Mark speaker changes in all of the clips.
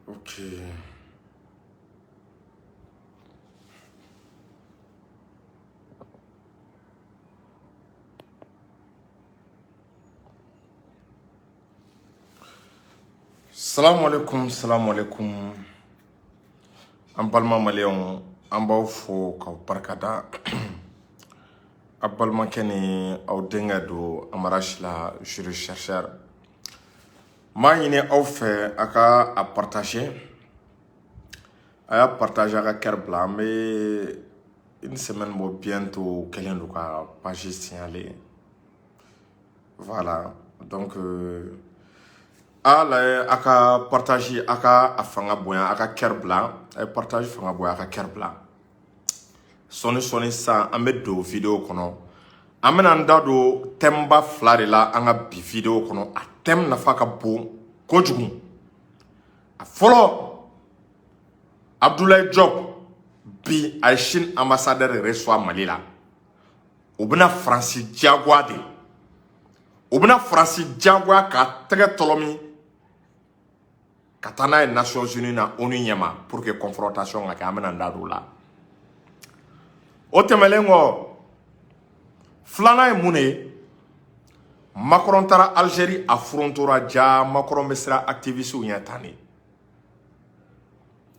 Speaker 1: Ok. Salam alaikum, salam alaikum. An balima maliyɛnw an b'aw fo k'aw barikada. A balimakɛ ni aw denkɛ don Amara Sila jury chercheur. M'a ɲini aw fɛ a ka a partager. A y'a partager a ka kɛr bila. An bɛ une semaine bɔ bientôt kɛlen don ka page signaler. Voilà. Donc ala a ka partage a ka a fanga bonya a ka kɛr bila. A ye partage fanga bonya a ka kɛr bila. Sɔni sa an bɛ don video kɔnɔ. An bɛna an da don thème ba fila de la an ka bi video kɔnɔ. A thème nafa ka bon kojugu. A fɔlɔ Abdoulaye Diop bi a ye Chine ambassadeur reçoit Mali la. U bɛna Faransi diyagoya de. U bɛna Faransi diyagoya ka tɛgɛ tɔlɔmi ka taa n'a ye Nations Unies na ONU ɲɛma pour que confrontation ka kɛ. An bɛna an da don o la. O tɛmɛlen kɔ filanan ye mun de ye? Macron taara Algérie a furontora ja Macron bɛ siran activistes ɲɛ tan de.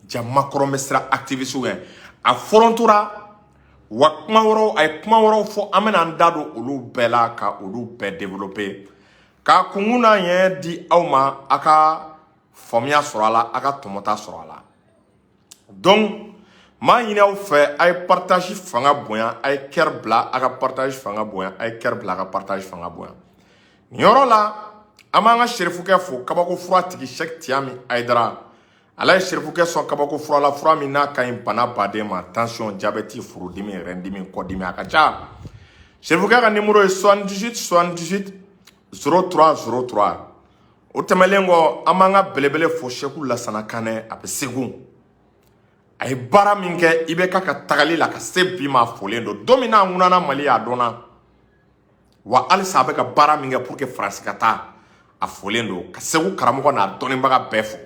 Speaker 1: Ja Macron bɛ siran activistes ɲɛ. A furontora wa kuma wɛrɛw a ye kuma wɛrɛw fɔ. An bɛna an da don olu bɛɛ la ka olu bɛɛ développer. K'a kunkun n'a ɲɛ di aw ma a ka faamuya sɔrɔ a la a ka tɔmɔta sɔrɔ a la. Donc m'a ɲini aw fɛ a ye partage fanga bonya a ye kɛr bila a ka partage fanga bonya a ye kɛr bila a ka partage fanga bonya. Nin yɔrɔ la an b'an ka serifukɛ fo kabako fura tigi Cheikh Tiyami Ayidara. Ala ye serifukɛ sɔn kabako fura la, fura min n'a ka ɲi bana baden ma, tension, diabète, furudimi, rɛndimi, kɔdimi a ka ca. Serifukɛ ka numéro ye 78 78 03 03. O tɛmɛlen kɔ an b'an ka belebele fo Seku Lasana Kanɛ a bɛ Segu. A ye baara min kɛ i bɛ ka tagali la ka se bi ma folen don. Don min n'a ŋunana Mali a dɔnna. Wa halisa a bɛ ka baara min kɛ pour que Faransi ka taa a folen don. Ka Segu karamɔgɔ n'a dɔnnibaga bɛɛ fo.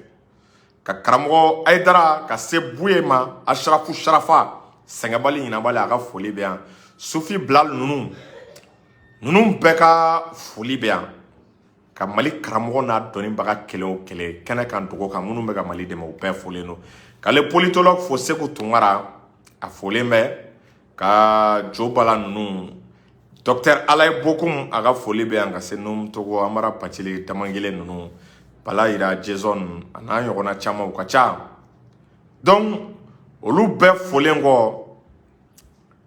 Speaker 1: Ka karamɔgɔ Ayidara ka se Buye ma Asharafu Sharafa sɛgɛnbali ɲinabali a ka foli bɛ yan. Sufi Bilal ninnu bɛɛ ka foli bɛ yan. Ka Mali karamɔgɔ n'a dɔnnibaga kelen o kelen kɛnɛ kan dogo kan minnu bɛ ka Mali dɛmɛ o bɛɛ folen don. K'ale politologue fo Seku Tunkara a folen bɛ. Ka Jo Bala ninnu Docteur Alaye Bokum a ka foli bɛ yan ka se Num Togo Amara Pacili Damangele ninnu Bala Yira Jason a n'a ɲɔgɔnna caman u ka ca. Donc olu bɛɛ folen kɔ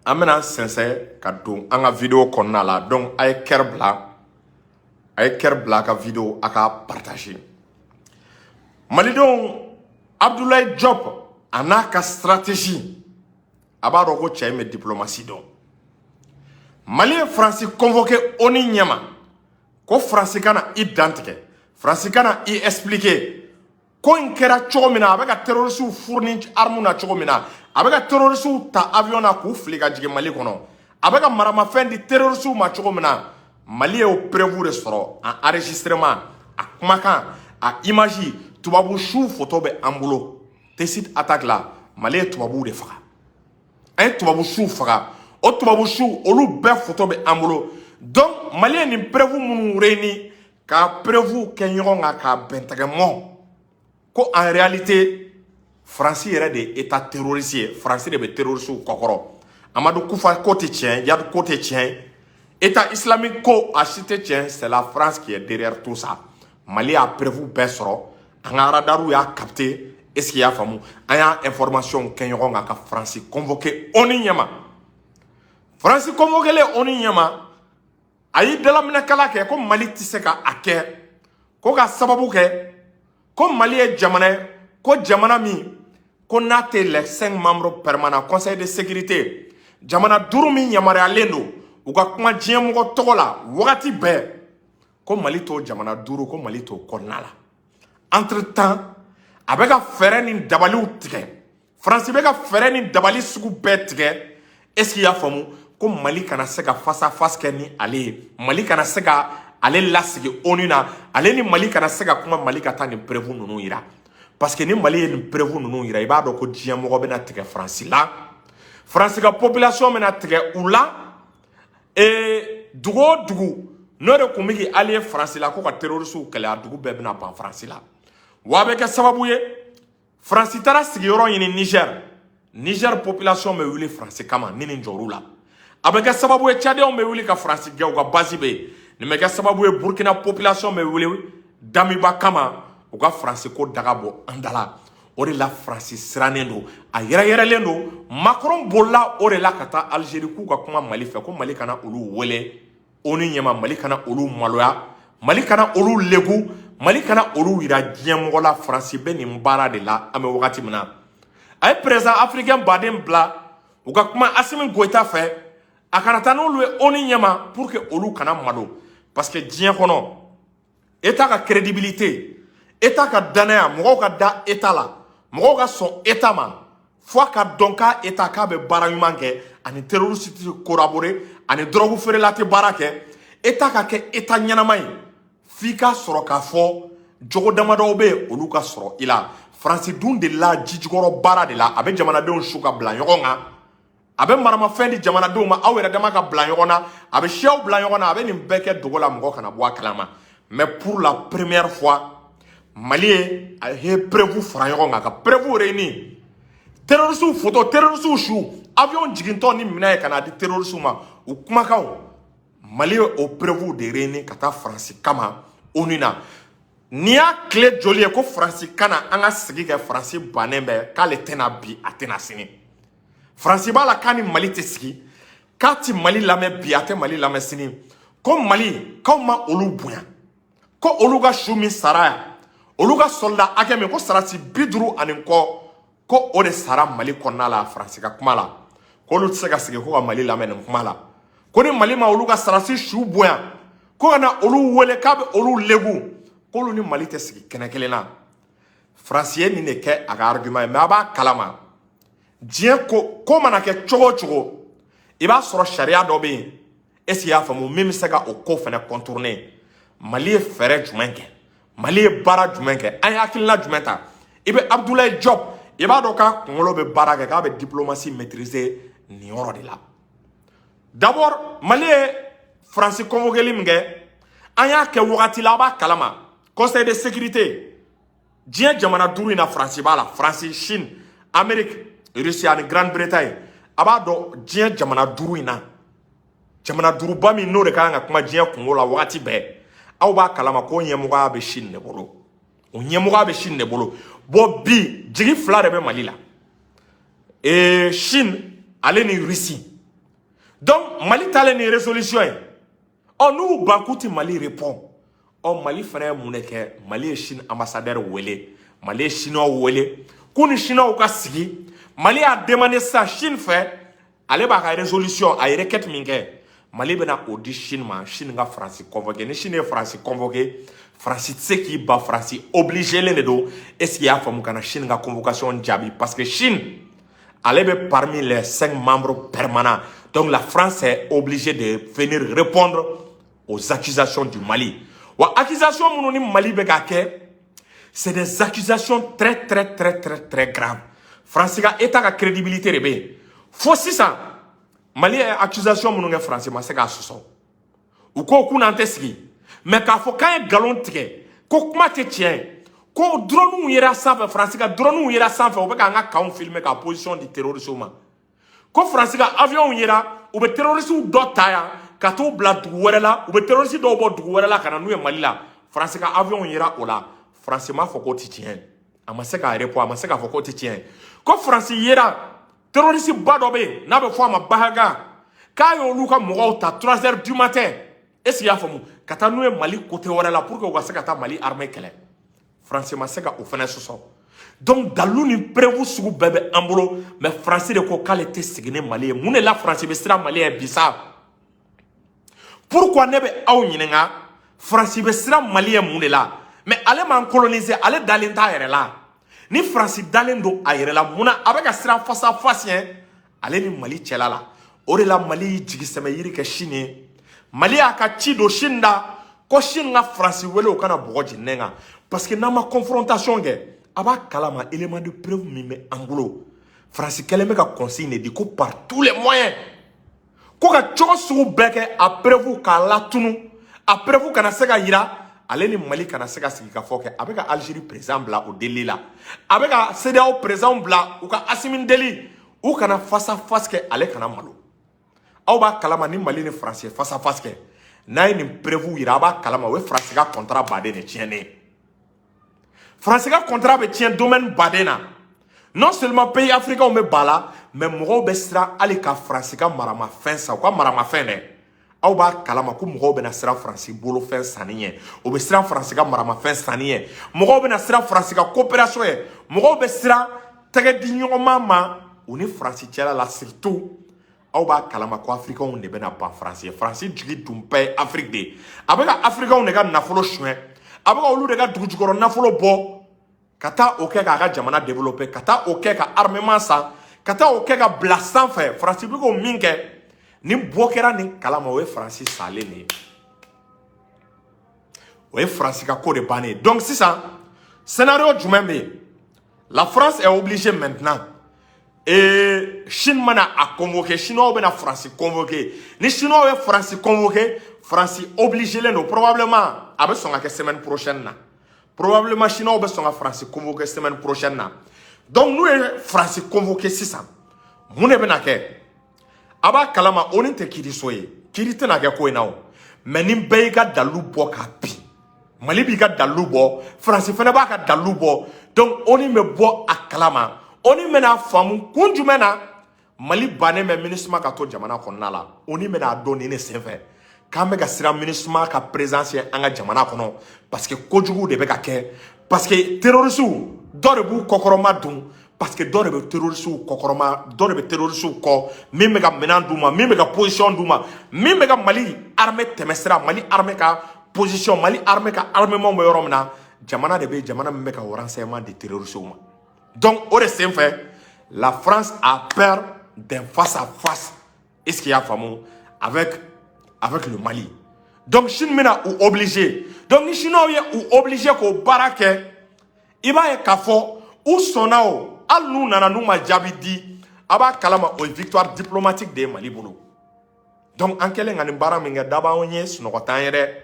Speaker 1: an bɛna sɛnsɛn ka don an ka video kɔnɔna la. Donc a ye kɛr bila a ka video a ka partager. Malidenw Abdoulaye Diop a n'a ka stratégie a b'a dɔn ko cɛ in bɛ diplomatie dɔn. Mali ye Faransi convoqué ONU ɲɛma ko Faransi ka na i dantigɛ. Faransi ka na i expliquer ko in kɛra cogo min na a bɛ ka terroristes furu ni armes na cogo min na a bɛ ka terroristes ta avion na k'u fili ka jigin Mali kɔnɔ a bɛ ka maramafɛn di terroristes ma cogo min na Mali ye o preuve de sɔrɔ a enregistrement a kumakan a image tubabu su photo bɛ an bolo Tacite attaque la Mali ye tubabu de faga an ye tubabu su faga o tubabu su olu bɛɛ photo bɛ an bolo donc Mali ye nin preuve minnu réuni ka preuve kɛ ɲɔgɔn kan ka bɛntɛgɛmɔ ko en réalité Faransi yɛrɛ de ye état terroriste ye Faransi de bɛ terroristes kɔkɔrɔ Amadou Koufa ko tɛ tiɲɛ Yad ko tɛ tiɲɛ état islamique ko a si tɛ tiɲɛ c'est la France qui est derrière tout ça Mali y'a preuve bɛɛ sɔrɔ an ka radaru y'a capté est-ce qu'il y'a faamu an y'a information kɛ ɲɔgɔn kan ka Faransi convoqué ONU ɲɛma Faransi convoqué ONU ɲɛma a y'i dalaminɛkala kɛ ko Mali tɛ se ka a kɛ ko ka sababu kɛ ko Mali ye jamana ye ko jamana min ko n'a tɛ les 5 membres permanents conseil de sécurité jamana 5 min yamaruyalen don u ka kuma diɲɛ mɔgɔ tɔgɔ la wagati bɛɛ ko Mali t'o jamana 5 ko Mali t'o kɔnɔna la entre temps a bɛ ka fɛɛrɛ ni dabaliw tigɛ Faransi bɛ ka fɛɛrɛ ni dabali sugu bɛɛ tigɛ est-ce qu'il y'a faamu ko Mali kana se ka face à face kɛ ni ale ye Mali kana se ka ale lasigi ONU na ale ni Mali kana se ka kuma Mali ka taa ni preuve ninnu yira parce que ni Mali ye nin preuve ninnu yira i b'a dɔn ko diɲɛ mɔgɔ bɛna tigɛ Faransi la Faransi ka population bɛna tigɛ u la dugu o dugu n'o de tun bɛ k'i allié Faransi la ko ka terroristes kɛlɛ a dugu bɛɛ bɛna ban Faransi la wa a bɛ kɛ sababu ye Faransi taara sigiyɔrɔ ɲini Niger population bɛ wuli Faransi kama ni nin jɔr'u la a bɛ kɛ sababu ye Tchadien bɛ wuli ka Faransi gɛn u ka base bɛ yen nin bɛ kɛ sababu ye Burkina population bɛ wuli Damiba kama u ka Faransi ko daga bɔ an da la o de la Faransi sirannen don a yɛrɛyɛrɛlen don Macron bolila o de la ka taa Algérie k'u ka kuma Mali fɛ ko Mali kana olu wele ONU ɲɛma Mali kana olu maloya Mali kana olu legu Mali kana olu yira diɲɛ mɔgɔ la Faransi bɛ nin baara de la an bɛ wagati min na a ye président africain baden bila u ka kuma Assimi Goïta fɛ a kana taa n'olu ye ONU ɲɛma pour que olu kana malo parce que diɲɛ kɔnɔ État ka crédibilité État ka danaya mɔgɔw ka da État la mɔgɔw ka sɔn État ma fo a ka dɔn ka État k'a bɛ baara ɲuman kɛ ani terroriste collaborer ani drogue feerela tɛ baara kɛ État ka kɛ État ɲɛnama ye f'i ka sɔrɔ k'a fɔ jogo damadɔw bɛ yen olu ka sɔrɔ i la Faransi dun de la jijukɔrɔ baara de la a bɛ jamanadenw su ka bila ɲɔgɔn kan a bɛ maramafɛn di jamanadenw ma aw yɛrɛ dama ka bila ɲɔgɔn na a bɛ siyaw bila ɲɔgɔn na a bɛ nin bɛɛ kɛ dogo la mɔgɔ kana bɔ a kalama mais pour la première fois Mali ye preuve fara ɲɔgɔn kan ka preuve réuni terroristes photo terroristes su avion jigintɔ ni minɛ ye kana di terroristes ma u kumakanw Mali ye o preuve de réuni ka taa Faransi kama ONU na n'i y'a tile joli ye ko Faransi kana an ka sigi kɛ Faransi bannen bɛ k'ale tɛna bi a tɛna sini Faransi b'a la k'a ni Mali tɛ sigi k'a ti Mali lamɛn bi a tɛ Mali lamɛn sini ko Mali k'aw ma olu bonya ko olu ka su min sara yan olu ka soldat hakɛ min ko sarasi 50 ani kɔ ko o de sara Mali kɔnɔna la Faransi ka kuma la ko olu tɛ se ka sigi ko ka Mali lamɛn nin kuma la ko ni Mali ma olu ka sarasi su bonya ko ka na olu wele k'a bɛ olu legu ko olu ni Mali tɛ sigi kɛnɛ kelen na Faransi ye nin de kɛ a ka argument ye mais a b'a kalama diɲɛ ko mana kɛ cogo o cogo i b'a sɔrɔ sariya dɔ bɛ yen est-ce que i y'a faamu min bɛ se ka o ko fɛnɛ contourner Mali ye fɛɛrɛ jumɛn kɛ Mali ye baara jumɛn kɛ an ye hakilina jumɛn ta i bɛ Abdoulaye Diop i b'a dɔn k'a kunkolo bɛ baara kɛ k'a bɛ diplomatie maîtriser nin yɔrɔ de la d'abord Mali ye Faransi convoquer min kɛ an y'a kɛ wagati la a b'a kalama Conseil de sécurité diɲɛ jamana 5 in na Faransi b'a la Faransi Chine Amérique Russie ani Grande-Bretagne a b'a dɔn diɲɛ jamana 5 in na jamana 5 ba min n'o de kan ka kuma diɲɛ kungo la wagati bɛɛ aw b'a kalama ko ɲɛmɔgɔya bɛ Chine de bolo o ɲɛmɔgɔya bɛ Chine de bolo bon bi jigi fila de bɛ Mali la Chine ale ni Russie donc Mali taalen ni résolution ye n'u banku ti Mali répond Mali fana ye mun de kɛ Mali ye Chine ambassadeur wele Mali ye Chinois wele k'u ni Chinois ka sigi Mali a demandé ça Chine fɛ ale b'a ka résolution a ye requête min kɛ Mali bɛna o di Chine ma Chine ka Faransi convoqué ni Chine ye Faransi convoqué Faransi tɛ se k'i ba Faransi obligé len de don est-ce qu'il y'a faamu ka na Chine ka convocation jaabi parce que Chine ale bɛ parmi les 5 membres permanents donc la France est obligée de venir répondre aux accusations du Mali wa accusation minnu ni Mali bɛ ka kɛ c'est des accusations très graves Faransi ka État ka crédibilité de bɛ yen fo sisan Mali ye accusation minnu kɛ Faransi ma se k'a sɔsɔ u ko k'u n'an tɛ sigi mais k'a fɔ k'an ye nkalon tigɛ ko kuma tɛ tiɲɛ ye ko drone yera sanfɛ Faransi ka drone yera sanfɛ u bɛ k'an ka camps filmer ka position di terroristes ma ko Faransi ka avion yera u bɛ terroristes dɔ ta yan ka t'u bila dugu wɛrɛ la u bɛ terroristes dɔw bɔ dugu wɛrɛ la ka na n'u ye Mali la Faransi ka avion yera o la Faransi m'a fɔ k'o tɛ tiɲɛ ye a ma se k'a répondre a ma se k'a fɔ k'o tɛ tiɲɛ ye ko Faransi yera terroriste ba dɔ bɛ yen n'a bɛ fɔ a ma Bahaga k'a y'olu ka mɔgɔw ta 3h du matin est-ce qu'il y'a faamu ka taa n'u ye Mali côté wɛrɛ la pour que u ka se ka taa Mali armée kɛlɛ Faransi ma se ka o fana sɔsɔ donc dalu ni preuve sugu bɛɛ bɛ an bolo mais Faransi de ko k'ale tɛ sigi ni Mali ye mun de la Faransi bɛ siran Mali ye bi sa pourquoi ne bɛ aw ɲininka Faransi bɛ siran Mali ye mun de la mais ale m'an coloniser ale dalen t'a yɛrɛ la ni Faransi dalen don a yɛrɛ la mun na a bɛ ka siran face à face ye ale ni Mali cɛla la o de la Mali y'i jigi sɛmɛ yiri kɛ Chine ye Mali y'a ka ci don Chine da ko Chine ka Faransi wele o kana bɔgɔ jennɛ kan parce que n'an ma confrontation kɛ aba kalama élément de preuve mime angulo France keleme ka consigne di ko par tous les moyens ko ka chogo sugu beke a preuve ka latunu a preuve kana se ka yira ale ni Mali kana se ka sigi ka foke avec Algérie présent bla au délit là avec CEDEAO présent bla ou ka Assimi Deli ou kana face à face ke ale kana malo aw ba kalama ni Mali ni France face à face ke na ni preuve yira ba kalama we France ka contrat badé ne tienne France ka contrat be tient domaine badena non seulement pays africains me bala mais mogo be sira ali ka France ka marama fin sa ko marama fin ne aw ba kalama ko mogo be na sira France bolo fin saniye o be sira France ka marama fin saniye mogo be na sira France ka coopération e mogo be sira tege di nyoma ma oni France tiala la surtout aw ba kalama ko africains ne be na ban France France jigi dumpe Afrique de abega africains ne ga nafolo chouin abega olu de ga dugujukoro nafolo bo kata oke ka jamana développer kata oke ka armement sa kata oke ka blastant fait France bi ko minke ni bokera ni kalama we France salé ni we France ka ko de bané donc c'est ça scénario jumembe la France est obligée maintenant et Chine mana a convoqué Chinois be na France convoqué ni Chinois we France convoqué France obligé les no probablement avec son la semaine prochaine na probablement Chinois be son France convoqué semaine prochaine na donc nous France convoqué 600 mune be na ke aba kalama oni te kiri soye kiri te na ke ko na mais ni be ga dalu bo ka pi Mali bi ga dalu bo France fene ba ka dalu bo donc oni me bo akalama oni mena famu kunjumena Mali bané me ministre ka to jamana konna la oni mena doni ne sefe kambe ga sira ministre ka présence anga jamana kono parce que kojugu de be ka ke parce que terroriste do rebu kokoroma dun parce que do rebu terroriste kokoroma do rebu terroriste ko mime ga menanduma mime ga position duma mime ga Mali armée temesra Mali armée ka position Mali armée ka armement mo yoromna jamana de be jamana mime ka renseignement de terroristes donc au destin fait la France a peur d'un face à face est-ce qu'il y a fameux avec le Mali donc Chine mena ou obligé donc ni Chinois ou obligé ko barake iba e kafo ou sonao al nu nana nu ma jabidi aba kalama o victoire diplomatique de Mali bolo donc en kelen ngani bara minga daba onye suno ko tanyere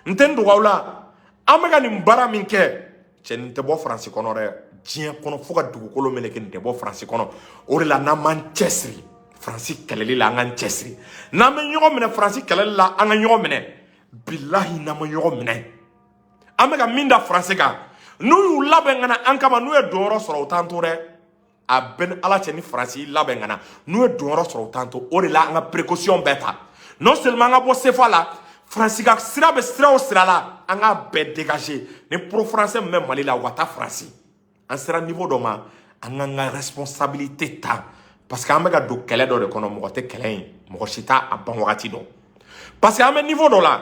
Speaker 1: ntendo wala amega ni bara minke chen te bo France konore dien kono foka dugukolo meleke te bo France kono ore la na Manchester France keleli la ngan chesri na me nyogo mene France keleli la anga nyogo mene billahi na me nyogo mene amega minda France ka nu labengana ankama nu e doro soro tantore a ben ala cheni France labengana nu e doro soro tanto ore la anga précaution beta non seulement nga bo sefa la France ka sira be sira o sira la anga be dégager ne pro français même Mali la wata France en sera niveau doma anga responsabilité ta parce que amega do kele do de kono mo te kele mo chita a ban wakati do parce que amé niveau do la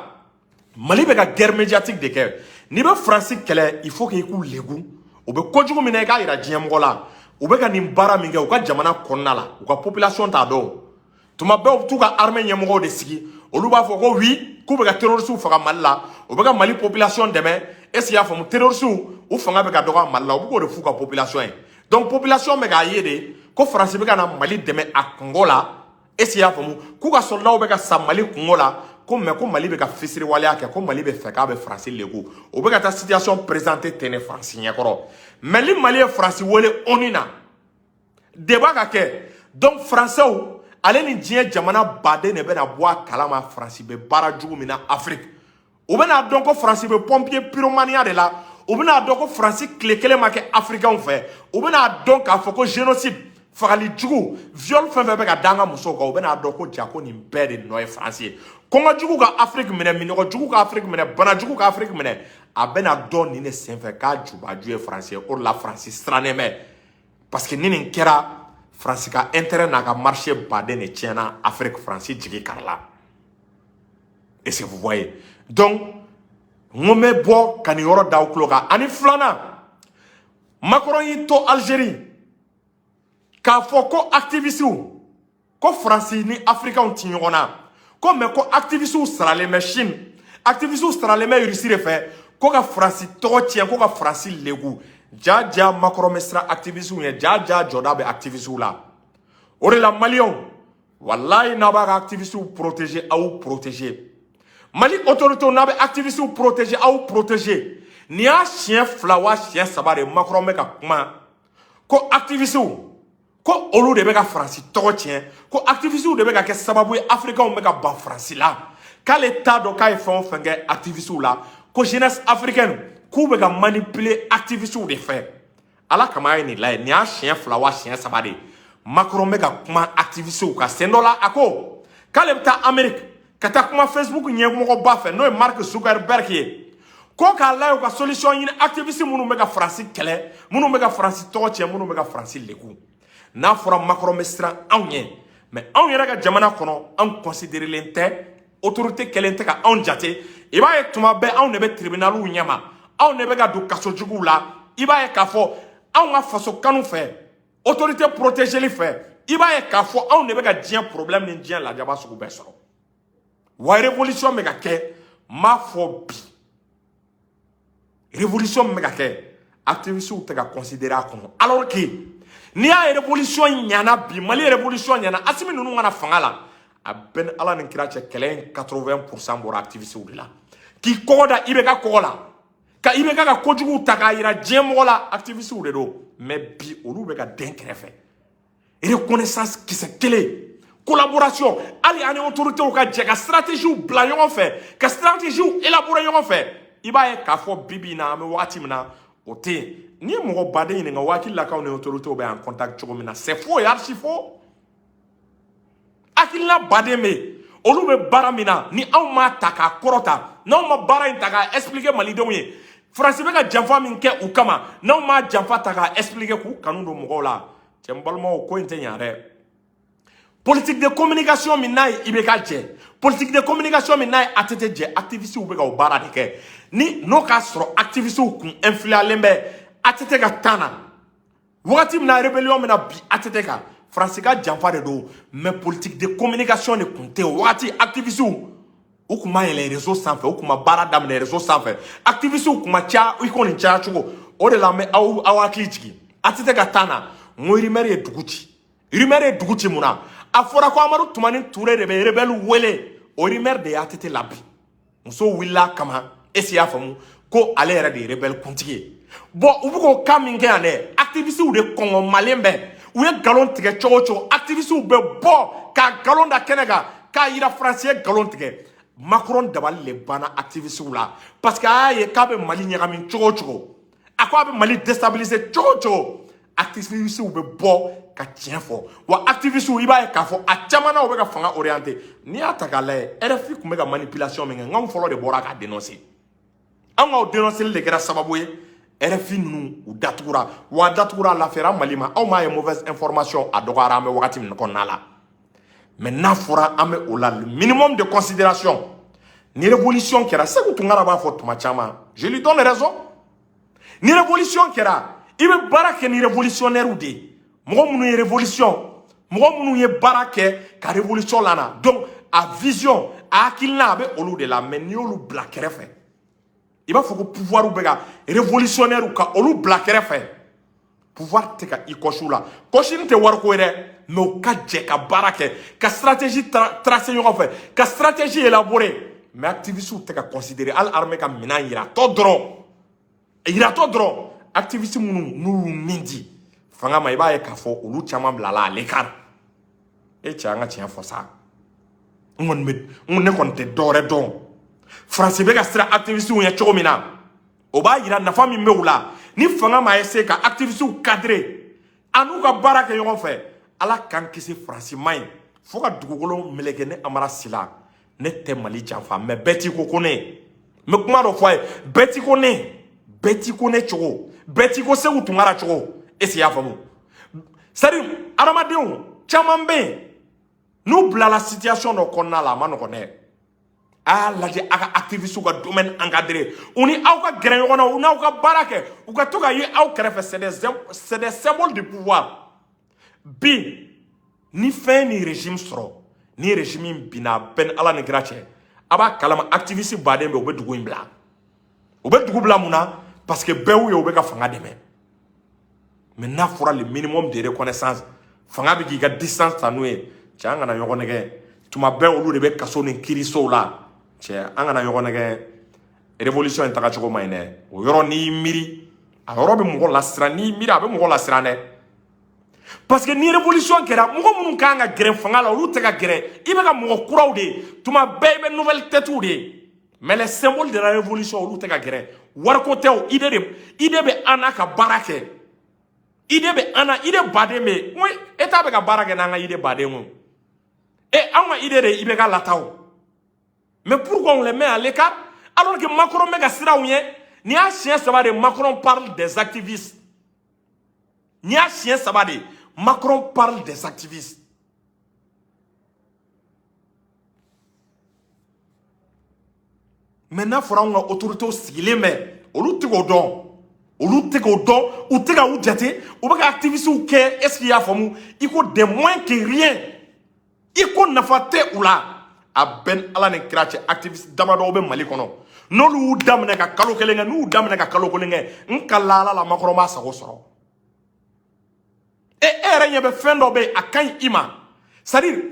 Speaker 1: Mali be ka guerre médiatique de ke ni be France kele il faut que iku legu o be kojugu mina ka ira diem gola o be ka ni bara minga o ka jamana konna la o ka population ta do tuma be o tu ka armée nyemo de sigi o lu ba fo ko oui ku be ka terroriste fa Mali la o be ka Mali population deme est-ce qu'il y a fo terroriste ou fanga be ka do ka Mali la o be ko de fu ka population donc population me ga yede ko France be ka na Mali deme a Congola est-ce qu'il y a fo ku ka soldat be ka sa Mali Congola ko me ko Mali be ka fisiri wali ake ko Mali be fe ka be France lego o be ka ta situation présentée tene France nyakoro mais li Mali et France wole onina débat ka ke donc français ou ale ni dien jamana bade ne be na boa kalama France be bara jugu mina Afrique ou be na donc ko France be pompier pyromania de la ou be na donc ko France klekele make africain fait ou be na donc a foko génocide fagali jugu viol fe be ka danga muso ko be na donc ko jako ni be de noy français kongo jugu ka Afrique mine minoko jugu ka Afrique mine bana jugu ka Afrique mine a be na don ni ne senfe ka juba ju français or la France straneme parce que ni kera France ka intérêt na ka marché badé ne tiena Afrique France jigi karla et c'est vous voyez donc ngome bo kani yoro daw kloka ani flana Macron yi to Algérie ka foko activiste ko France ni africain tignona ko me ko activiste sarale me Chine activiste sarale me Russie refait ko ka France to tien ko ka France legu Jaja Macron mesra activiste ou jaja jodabe activiste ou là. Ore la Malion. Wallahi n'aba activiste ou protéger ou protéger. Mali autorité n'aba activiste ou protéger ou protéger. Ni a chien flawa chien sabare Macron meka kuma. Ko activiste ou ko olu de beka France to tien. Ko activiste ou de beka ke sababu africain ou meka ban France là. Quand l'état do ka font fenge activiste ou là. Ko jeunesse africaine kou beka manipuler activiste ou de fait. Ala kama ni la ni a chien flawa chien sabare. Macron mega kuma activiste ou ka sendola ako kalebta Amérique kata kuma Facebook nye mo ba fe no Mark Zuckerberg ye ko ka la ka solution yin activiste munu mega France kele munu mega France toche munu mega France leku na fora Macron mestra anye mais on yera ka jamana kono on considérer l'inte autorité kelente ka on jate e ba e tuma be on ne be tribunal ou nyama on ne be ga do kaso jugu la e ba e ka fo on ga faso kanu fe autorité protégée les fait. Il va y avoir un problème d'Indien la diaba sur le wa révolution mega ke ma phobie. Révolution mega ke activiste ou te ga considérer comme alors que ni a révolution nyana bi mali révolution nyana asimi nunu ngana fangala a ben ala ni kirache kelen 80% bora activiste ou là qui koda ibeka kola ka ibeka ka kojugu taka ira djemola activiste ou do mais bi olu beka den krefe reconnaissance qui se clé collaboration ali ani autorité ou ka jeka stratégie ou plan yon fait ka stratégie ou élaborer yon fait iba e ka fo bibi na me wati mina ote ni mo bade ni nga waki la ka on autorité ou be en contact chomina c'est faux et archi faux akilla bade me olu be baramina ni aw ma taka korota na ma bara intaka expliquer malidenw ye France be ka janfa min ke u kama na ma janfa taka expliquer ku kanu do mo la tembalmo ko intenya politique de communication minay ibeka je politique de communication minay atete je activiste ou be ka o bara de ke ni no ka soro activiste ou kun influer lembe atete ka tana wati na rébellion mena bi atete ka France ka janfa de do mais politique de communication ne kunte wati activiste ou kuma les réseaux sans fait ou kuma bara dam les réseaux sans fait activiste ou kuma cha u ko ni cha chugo o de la me awaklichiki atete ka tana mo rimere duguti muna afora ko amaru tumani touré de rebelle wele o rimere de atete labi muso willa kama esi afamu ko ale era de rebelle kuntigi bon ubu ko kaminge ane activiste ou de Congo malembe ou ye galon tige chocho activiste ou be bo ka galon da kenega ka ira français galon tige Macron dabal le bana activiste ou la parce que aye ka be Mali nyagami chocho akwa be Mali déstabiliser chocho activiste ou be bo ka tien fo wa activiste ou iba e ka fo a chamana ou be ka fanga orienté ni ataka le RFI ku mega manipulation menga ngam folo de bora ka dénoncer an ga dénoncer le kera sababu ye RFI nous ou datura wa datura la fera malima au ma mauvaise information a dogara me wakati min kon nala mais na fora ame o la le minimum de considération ni révolution kera c'est que tungara ba fo tuma chama je lui donne raison ni révolution kera ibe barake ni révolutionnaire ou de mo munu ye révolution mo munu ye barake ka révolution lana donc a vision a akilna be olu de la mais ni olu black refe il va faut que pouvoir ou bega révolutionnaire ou ka olu black refe pouvoir te ka ikochu la kochine te war ko ere mais o ka je ka barake ka stratégie tracée yon fait ka stratégie élaborée mais activiste ou te ka considérer al armée ka mina ira to dron activiste munu mindi fanga ma iba e ka fo olu chama blala lekar e changa tia fo sa ngon ne kon te dore don France be ka stra activiste ou ya chomina o ba ira na fami meula ni fanga ma ese ka activiste ou cadré anu ka baraka yon fait ala kan kisi France mai fo ka dugugolo melekene amara sila ne te Mali janfa mais beti ko kone me kuma do foi beti kone chogo beti ko se utungara chogo esi ya famu sari aramadeu chamambe nous bla la situation no konna la mano kone a la de activiste ka domaine encadré oni au ka grain yona ou na ka barake ou ka to ka yi au krefe c'est des symboles de pouvoir bi ni fin ni régime soro ni régime bina ben ala ni grache aba kalama activiste badembe obedugo imbla muna parce que bewu yo be ka fanga deme mais n'a fera le minimum de reconnaissance fanga bi ki ga distance ta noué ci an na yogo nege tuma be olu de be kaso ni kiriso la ci an na yogo nege révolution en taka choko mayne o yoro ni miri a yoro be mo la sira ni miri a be mo la sira ne parce que ni révolution kera mo mun kan ga gren fanga la olu te ga gren ibe ga mo kuraw de tuma be be nouvelle tête de mais les symboles de la révolution olu te ka gren war ko tew ide be ana ka barake ide be ana ide bade me moy eta be ka barake na nga ide bade mo et anga ide de ibe ka lataw mais pourquoi on les met à l'écart alors que Macron me ka sira ouye ni a chien ça va de Macron parle des activistes ni a chien ça va de Macron parle des activistes. Maintenant, il faudra une autorité aussi, mais on te godon. On te godon, ou te ga ou jate, ou ba activiste ou ke, est-ce qu'il y a famu, il faut des moins que rien. Il faut nafate ou là. A ben ala ne krache activiste damado be mali kono. No lu damne ka kalo kelenga, nu damne ka kalo kelenga, nkala la Macron ma sa soro. Et rien be fendo be akan ima. C'est-à-dire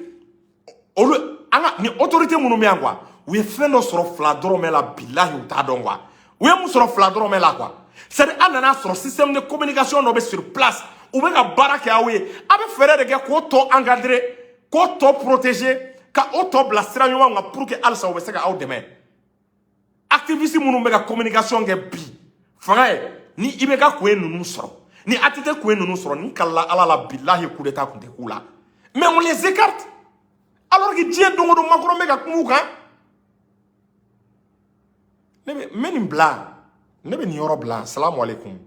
Speaker 1: ni autorité munu me angwa. Oui, fendo soro fladro me la billahi ou ta dongwa. Oui, mu soro fladro me la quoi. C'est-à-dire anana soro système de communication no be sur place. Ou be ka barake awe. Abe fere de ke ko to encadrer, ko to protéger, ka auto blastra nyoma nga pour que alsa obe se ka au demain. Activiste munu be ka communication ge bi. Frère, ni ibe ka ko nunu soro. Ni atite ko nunu soro ni kala ala la billahi coup d'état kunte kula. Mais on les écarte. Alors que Dieu dongo do Macron me ka kumuka. Nebe menim bla. Nebe ni yoro bla. Salam alaikum.